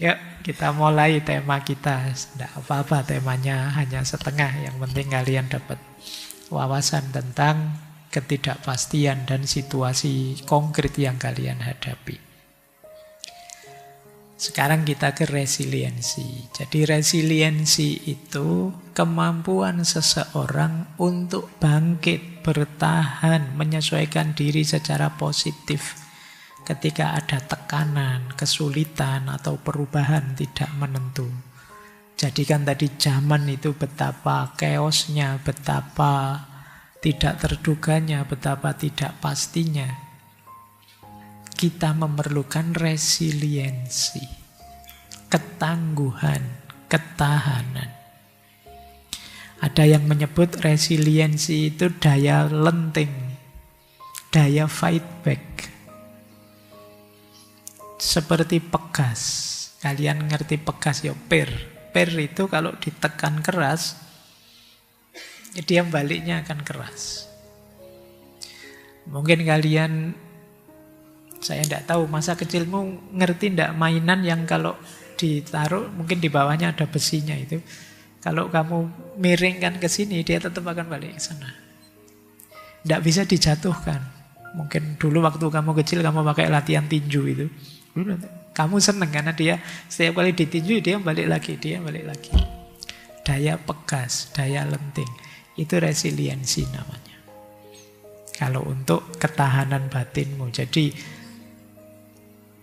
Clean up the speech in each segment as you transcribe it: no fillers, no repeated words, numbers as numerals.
Yuk, kita mulai tema kita. Tidak apa-apa temanya hanya setengah. Yang penting kalian dapat wawasan tentang ketidakpastian dan situasi konkret yang kalian hadapi. Sekarang kita ke resiliensi. Jadi resiliensi itu kemampuan seseorang untuk bangkit, bertahan, menyesuaikan diri secara positif ketika ada tekanan, kesulitan, atau perubahan tidak menentu. Jadi kan tadi zaman itu betapa chaosnya, betapa tidak terduganya, betapa tidak pastinya. Kita memerlukan resiliensi, ketangguhan, ketahanan. Ada yang menyebut resiliensi itu daya lenting, daya fight back. Seperti pegas. Kalian ngerti pegas ya, per. Per itu kalau ditekan keras, dia baliknya akan keras. Mungkin kalian, saya tidak tahu, masa kecilmu ngerti tidak mainan yang kalau ditaruh mungkin di bawahnya ada besinya itu. Kalau kamu miringkan ke sini, dia tetap akan balik ke sana. Tidak bisa dijatuhkan. Mungkin dulu waktu kamu kecil kamu pakai latihan tinju itu. Kamu seneng karena dia setiap kali ditinju dia balik lagi, dia balik lagi. Daya pegas, daya lenting. Itu resiliensi namanya. Kalau untuk ketahanan batinmu. Jadi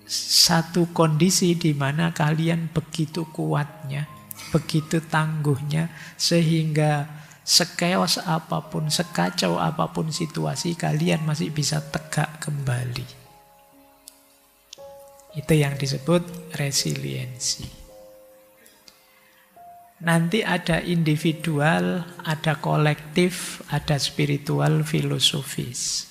satu kondisi di mana kalian begitu kuatnya, begitu tangguhnya, sehingga sekeos apapun, sekacau apapun situasi, kalian masih bisa tegak kembali. Itu yang disebut resiliensi. Nanti ada individual, ada kolektif, ada spiritual, filosofis.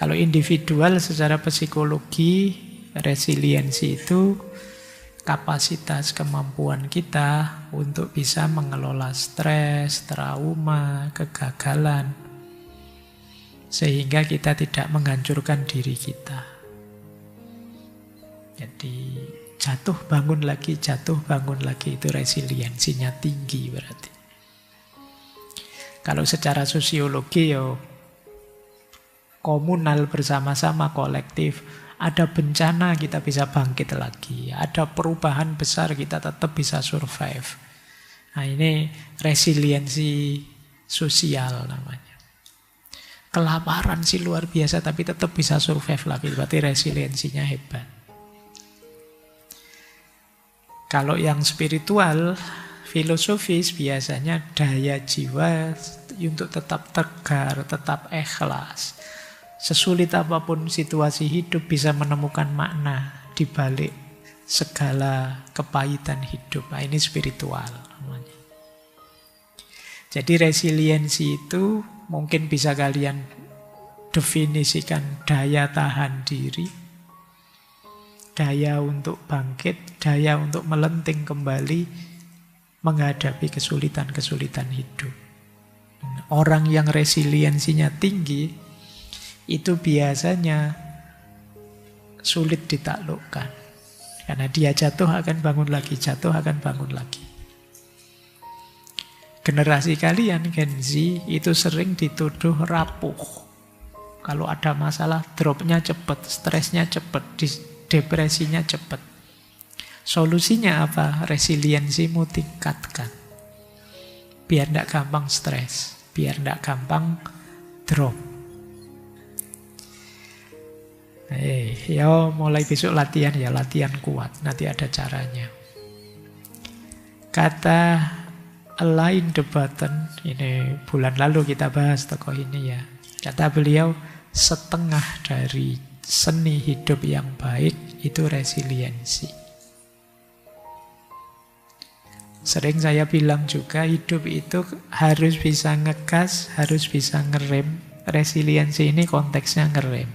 Kalau individual secara psikologi, resiliensi itu kapasitas kemampuan kita untuk bisa mengelola stres, trauma, kegagalan, sehingga kita tidak menghancurkan diri kita. Jadi jatuh bangun lagi, itu resiliensinya tinggi berarti. Kalau secara sosiologi ya komunal, bersama-sama, kolektif. Ada bencana kita bisa bangkit lagi. Ada perubahan besar kita tetap bisa survive. Nah ini resiliensi sosial namanya. Kelaparan sih luar biasa tapi tetap bisa survive lagi. Berarti resiliensinya hebat. Kalau yang spiritual, filosofis biasanya daya jiwa untuk tetap tegar, tetap ikhlas. Sesulit apapun situasi hidup bisa menemukan makna di balik segala kepahitan hidup. Nah, ini spiritual namanya. Jadi resiliensi itu mungkin bisa kalian definisikan daya tahan diri, daya untuk bangkit, daya untuk melenting kembali menghadapi kesulitan-kesulitan hidup. Orang yang resiliensinya tinggi itu biasanya sulit ditaklukkan. Karena dia jatuh akan bangun lagi, jatuh akan bangun lagi. Generasi kalian, Gen Z, itu sering dituduh rapuh. Kalau ada masalah, dropnya cepat, stresnya cepat, depresinya cepat. Solusinya apa? Resiliensimu tingkatkan. Biar tidak gampang stres, biar tidak gampang drop. Ya mulai besok latihan ya, latihan kuat. Nanti ada caranya. Kata Alain de Botton, ini bulan lalu kita bahas tokoh ini ya. Kata beliau, setengah dari seni hidup yang baik itu resiliensi. Sering saya bilang juga hidup itu harus bisa ngegas, harus bisa ngerem. Resiliensi ini konteksnya ngerem.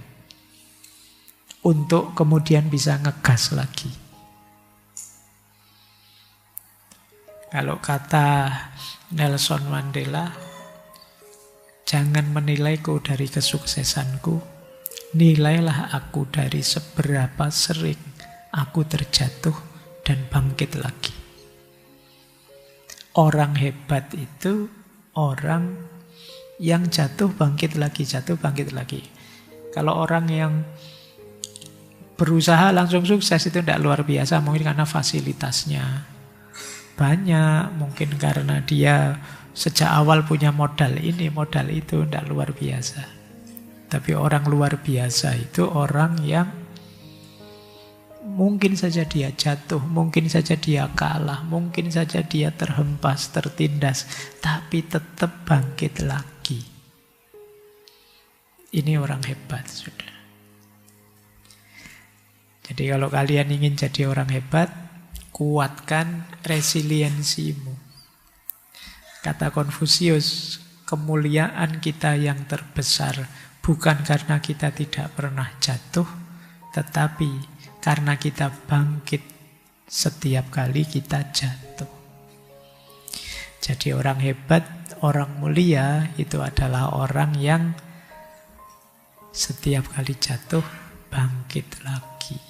Untuk kemudian bisa ngegas lagi. Kalau kata Nelson Mandela, jangan menilaiku dari kesuksesanku, nilailah aku dari seberapa sering aku terjatuh bangkit lagi. Orang hebat itu orang yang jatuh bangkit lagi, jatuh bangkit lagi. Kalau orang yang berusaha langsung sukses itu tidak luar biasa, mungkin karena fasilitasnya banyak, mungkin karena dia sejak awal punya modal ini, modal itu, tidak luar biasa. Tapi orang luar biasa itu orang yang mungkin saja dia jatuh, mungkin saja dia kalah, mungkin saja dia terhempas, tertindas, tapi tetap bangkit lagi. Ini orang hebat, sudah. Jadi kalau kalian ingin jadi orang hebat, kuatkan resiliensimu. Kata Konfusius, kemuliaan kita yang terbesar bukan karena kita tidak pernah jatuh, tetapi karena kita bangkit setiap kali kita jatuh. Jadi orang hebat, orang mulia itu adalah orang yang setiap kali jatuh bangkit lagi.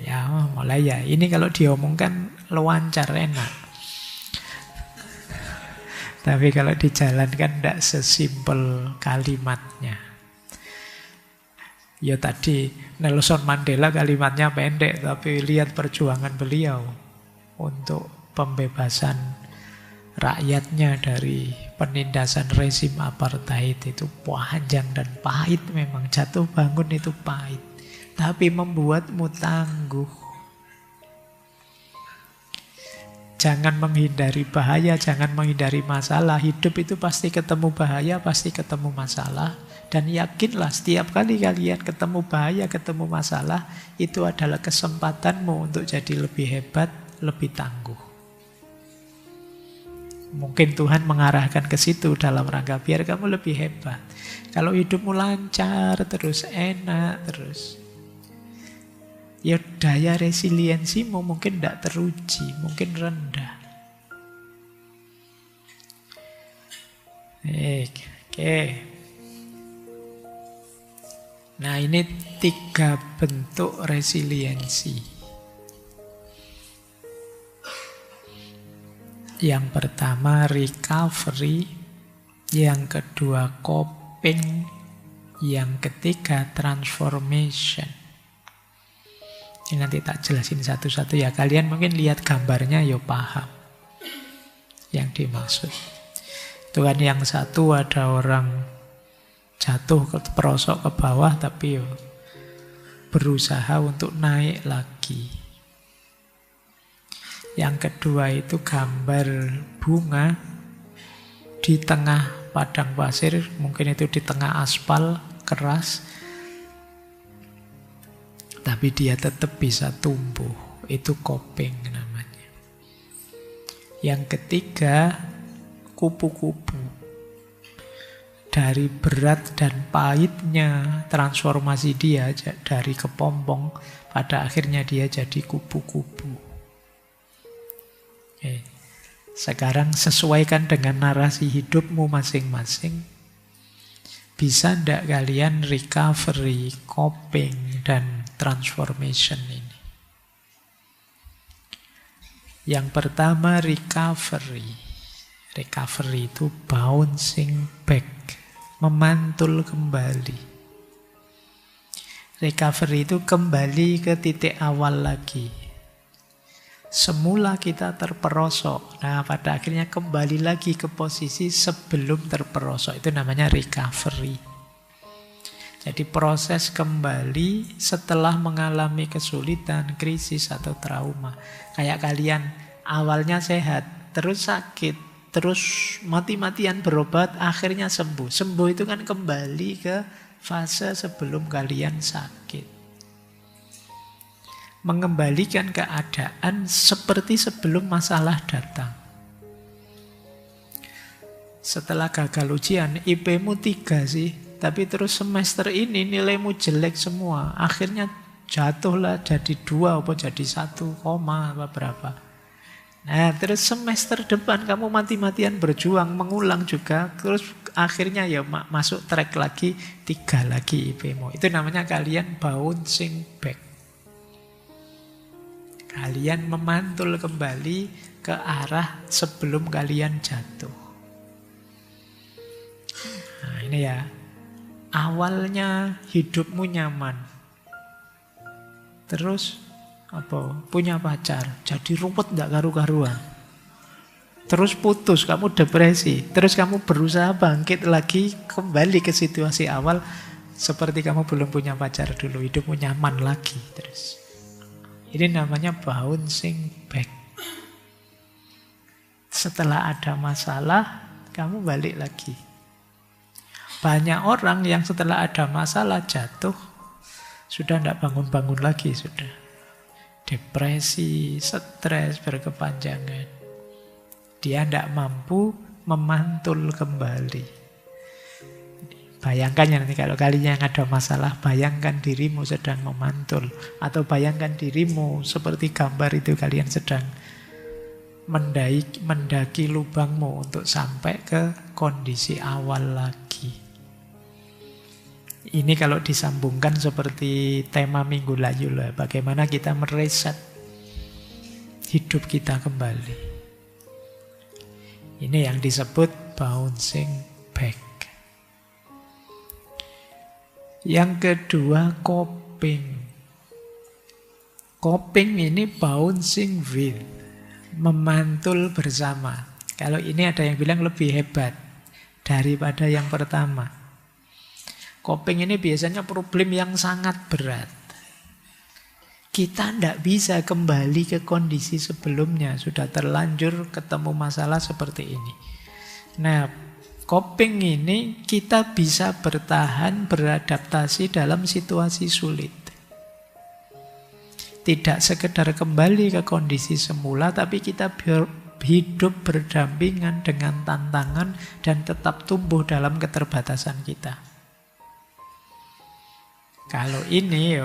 Ya mulai ya, ini kalau diomongkan lancar enak. Tapi kalau dijalankan tidak sesimpel kalimatnya. Ya tadi Nelson Mandela kalimatnya pendek, tapi lihat perjuangan beliau untuk pembebasan rakyatnya dari penindasan rezim apartheid itu panjang dan pahit memang. Jatuh bangun itu pahit, tapi membuatmu tangguh. Jangan menghindari bahaya, jangan menghindari masalah. Hidup itu pasti ketemu bahaya, pasti ketemu masalah. Dan yakinlah setiap kali kalian ketemu bahaya, ketemu masalah, itu adalah kesempatanmu untuk jadi lebih hebat, lebih tangguh. Mungkin Tuhan mengarahkan ke situ dalam rangka biar kamu lebih hebat. Kalau hidupmu lancar terus, enak terus, ya daya resiliensimu mungkin tidak teruji, mungkin rendah. Oke. Nah ini 3 bentuk resiliensi. Yang pertama recovery, yang kedua coping, yang ketiga transformation. Ini nanti tak jelasin satu-satu ya. Kalian mungkin lihat gambarnya ya paham yang dimaksud. Itu kan yang satu ada orang jatuh terperosok ke bawah tapi berusaha untuk naik lagi. Yang kedua itu gambar bunga di tengah padang pasir, mungkin itu di tengah aspal keras, tapi dia tetap bisa tumbuh. Itu coping namanya. Yang ketiga kupu-kupu. Dari berat dan pahitnya transformasi dia dari kepompong, pada akhirnya dia jadi kupu-kupu. Sekarang sesuaikan dengan narasi hidupmu masing-masing. Bisa ndak kalian recovery, coping, dan transformation ini? Yang pertama recovery. Recovery itu bouncing back, memantul kembali. Recovery itu kembali ke titik awal lagi. Semula kita terperosok. Nah, pada akhirnya kembali lagi ke posisi sebelum terperosok. Itu namanya recovery. Jadi proses kembali setelah mengalami kesulitan, krisis, atau trauma. Kayak kalian awalnya sehat, terus sakit, terus mati-matian berobat, akhirnya sembuh. Sembuh itu kan kembali ke fase sebelum kalian sakit. Mengembalikan keadaan seperti sebelum masalah datang. Setelah gagal ujian, IP-mu 3 sih, tapi terus semester ini nilaimu jelek semua. Akhirnya jatuhlah jadi 2 apa jadi 1, apa berapa. Nah, terus semester depan kamu mati-matian berjuang, mengulang juga, terus akhirnya ya masuk track lagi, 3 lagi IP-mu. Itu namanya kalian bouncing back. Kalian memantul kembali ke arah sebelum kalian jatuh. Nah ini ya, awalnya hidupmu nyaman. Terus apa? Punya pacar, jadi ruwet gak karu-karuan. Terus putus, kamu depresi. Terus kamu berusaha bangkit lagi, kembali ke situasi awal. Seperti kamu belum punya pacar dulu, hidupmu nyaman lagi. Terus ini namanya bouncing back. Setelah ada masalah, kamu balik lagi. Banyak orang yang setelah ada masalah jatuh, sudah tidak bangun-bangun lagi, sudah. Depresi, stres berkepanjangan. Dia tidak mampu memantul kembali. Bayangkan ya nanti kalau kalian yang ada masalah, bayangkan dirimu sedang memantul. Atau bayangkan dirimu seperti gambar itu, kalian sedang mendaki lubangmu untuk sampai ke kondisi awal lagi. Ini kalau disambungkan seperti tema Minggu Lalu lah, bagaimana kita mereset hidup kita kembali. Ini yang disebut bouncing back. Yang kedua, coping. Coping ini bouncing with, memantul bersama. Kalau ini ada yang bilang lebih hebat daripada yang pertama. Coping ini biasanya problem yang sangat berat. Kita tidak bisa kembali ke kondisi sebelumnya, sudah terlanjur ketemu masalah seperti ini. Nah, coping ini kita bisa bertahan, beradaptasi dalam situasi sulit. Tidak sekedar kembali ke kondisi semula, tapi kita hidup berdampingan dengan tantangan dan tetap tumbuh dalam keterbatasan kita. Kalau ini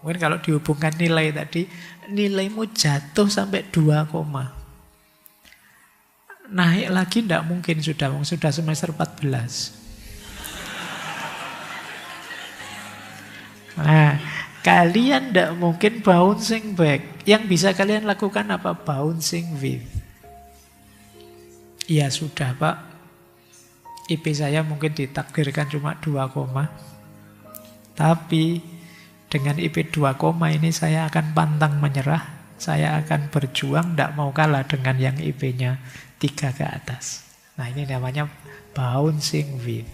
mungkin kalau dihubungkan nilai tadi, nilaimu jatuh sampai 2, naik lagi tidak mungkin, sudah semester 14. Nah, kalian tidak mungkin bouncing back. Yang bisa kalian lakukan apa? Bouncing with. Ya sudah Pak, IP saya mungkin ditakdirkan cuma 2, tapi dengan IP 2, ini saya akan pantang menyerah. Saya akan berjuang, tidak mau kalah dengan yang IP-nya 3 ke atas. Nah ini namanya bouncing with.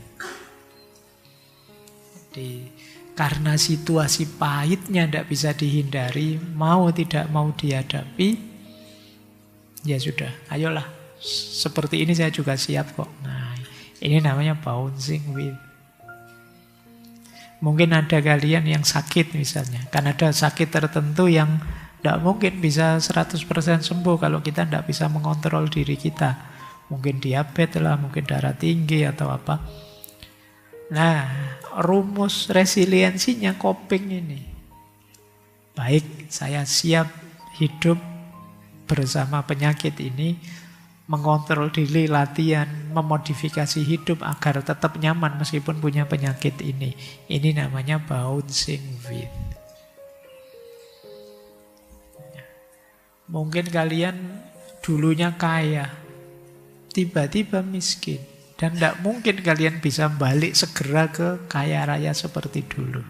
Jadi karena situasi pahitnya tidak bisa dihindari, mau tidak mau dihadapi, ya sudah, ayolah. Seperti ini saya juga siap kok. Nah ini namanya bouncing with. Mungkin ada kalian yang sakit misalnya. Kan ada sakit tertentu yang tidak mungkin bisa 100% sembuh kalau kita tidak bisa mengontrol diri kita. Mungkin diabetes lah, mungkin darah tinggi atau apa. Nah, rumus resiliensinya coping ini. Baik, saya siap hidup bersama penyakit ini, mengontrol diri, latihan, memodifikasi hidup agar tetap nyaman meskipun punya penyakit ini. Ini namanya bouncing with. Mungkin kalian dulunya kaya, tiba-tiba miskin. Dan tidak mungkin kalian bisa balik segera ke kaya raya seperti dulu.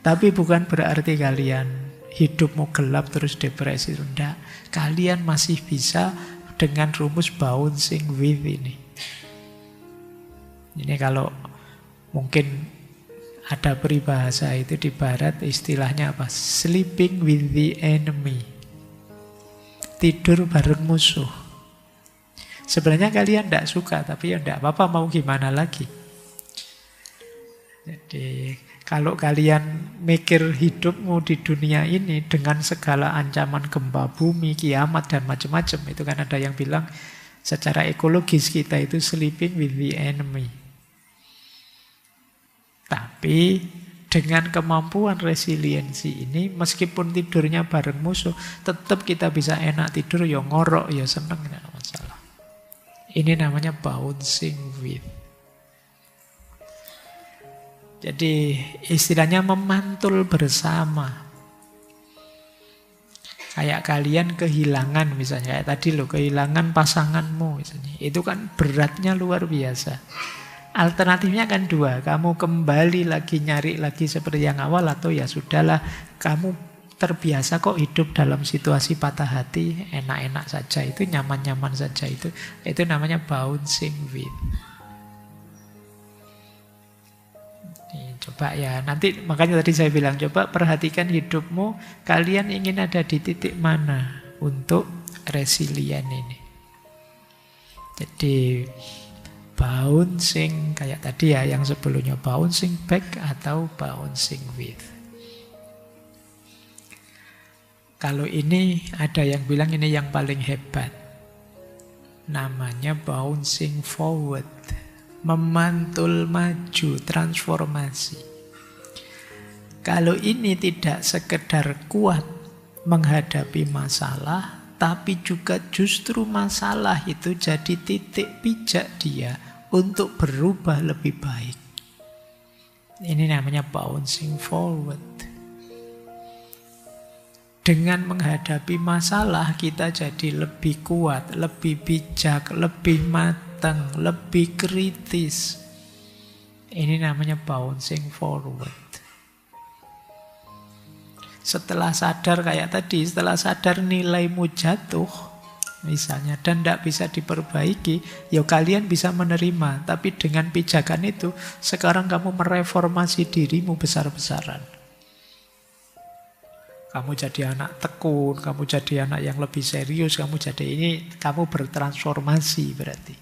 Tapi bukan berarti kalian hidupmu gelap terus depresi. Tidak. Kalian masih bisa dengan rumus bouncing with ini. Ini kalau mungkin ada peribahasa itu di barat, istilahnya apa? Sleeping with the enemy. Tidur bareng musuh. Sebenarnya kalian tidak suka, tapi ya tidak apa-apa, mau gimana lagi. Jadi kalau kalian mikir hidupmu di dunia ini dengan segala ancaman gempa bumi, kiamat dan macam-macam, itu kan ada yang bilang secara ekologis kita itu sleeping with the enemy. Tapi dengan kemampuan resiliensi ini, meskipun tidurnya bareng musuh, tetap kita bisa enak tidur, ya ngorok, ya seneng, tidak masalah. Ini namanya bouncing with. Jadi istilahnya memantul bersama. Kayak kalian kehilangan misalnya, kayak tadi loh, kehilangan pasanganmu misalnya. Itu kan beratnya luar biasa. Alternatifnya kan dua, kamu kembali lagi nyari lagi seperti yang awal, atau ya sudahlah, kamu terbiasa kok hidup dalam situasi patah hati, enak-enak saja, itu nyaman-nyaman saja, itu namanya bouncing with. Coba ya, nanti makanya tadi saya bilang, coba perhatikan hidupmu, kalian ingin ada di titik mana untuk resilient ini. Jadi bouncing kayak tadi ya, yang sebelumnya bouncing back atau bouncing with. Kalau ini ada yang bilang ini yang paling hebat. Namanya bouncing forward. Memantul maju, transformasi. Kalau ini tidak sekedar kuat menghadapi masalah, tapi juga justru masalah itu jadi titik pijak dia untuk berubah lebih baik. Ini namanya bouncing forward. Dengan menghadapi masalah kita jadi lebih kuat, lebih bijak, lebih matang, lebih kritis. Ini namanya bouncing forward. Setelah sadar kayak tadi, setelah sadar nilaimu jatuh misalnya dan tidak bisa diperbaiki, ya kalian bisa menerima. Tapi dengan pijakan itu, sekarang kamu mereformasi dirimu besar-besaran. Kamu jadi anak tekun, kamu jadi anak yang lebih serius, kamu bertransformasi berarti.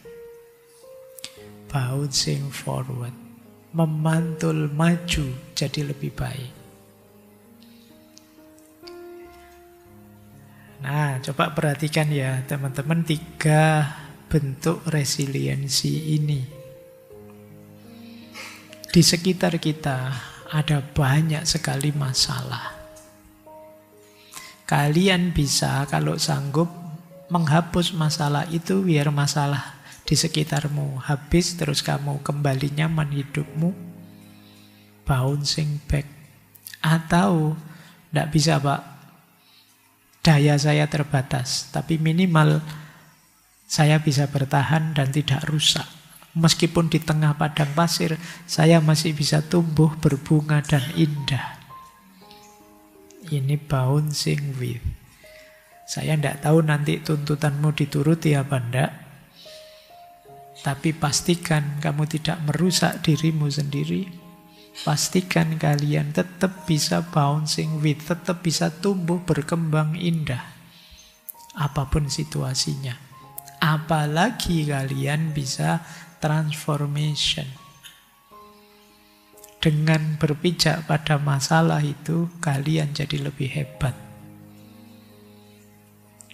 Bouncing forward. Memantul maju jadi lebih baik. Nah, coba perhatikan ya teman-teman 3 bentuk resiliensi ini. Di sekitar kita ada banyak sekali masalah. Kalian bisa kalau sanggup menghapus masalah itu biar masalah di sekitarmu habis, terus kamu kembali nyaman hidupmu, bouncing back. Atau tidak bisa Pak, daya saya terbatas, tapi minimal saya bisa bertahan dan tidak rusak. Meskipun di tengah padang pasir, saya masih bisa tumbuh, berbunga dan indah. Ini bouncing with. Saya tidak tahu nanti tuntutanmu dituruti apa enggak. Tapi pastikan kamu tidak merusak dirimu sendiri. Pastikan kalian tetap bisa bouncing with, tetap bisa tumbuh, berkembang indah. Apapun situasinya. Apalagi kalian bisa transformation. Dengan berpijak pada masalah itu, kalian jadi lebih hebat.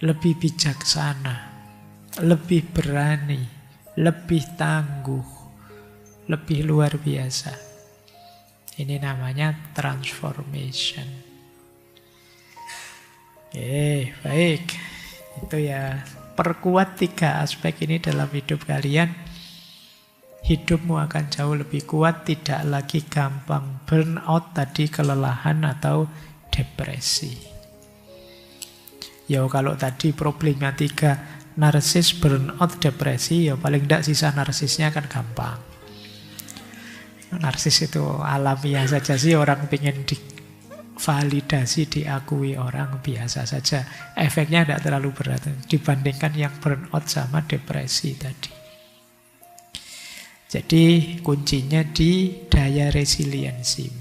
Lebih bijaksana. Lebih berani. Lebih tangguh. Lebih luar biasa. Ini namanya transformation. Oke, baik. Itu ya, perkuat 3 aspek ini dalam hidup kalian. Hidupmu akan jauh lebih kuat, tidak lagi gampang burnout tadi, kelelahan atau depresi. Ya kalau tadi problemnya 3, narsis, burnout, depresi, ya paling tidak sisa narsisnya kan gampang. Narsis itu alamiah saja sih, orang pengen divalidasi, diakui orang biasa saja. Efeknya tidak terlalu berat dibandingkan yang burnout sama depresi tadi. Jadi kuncinya di daya resiliensimu.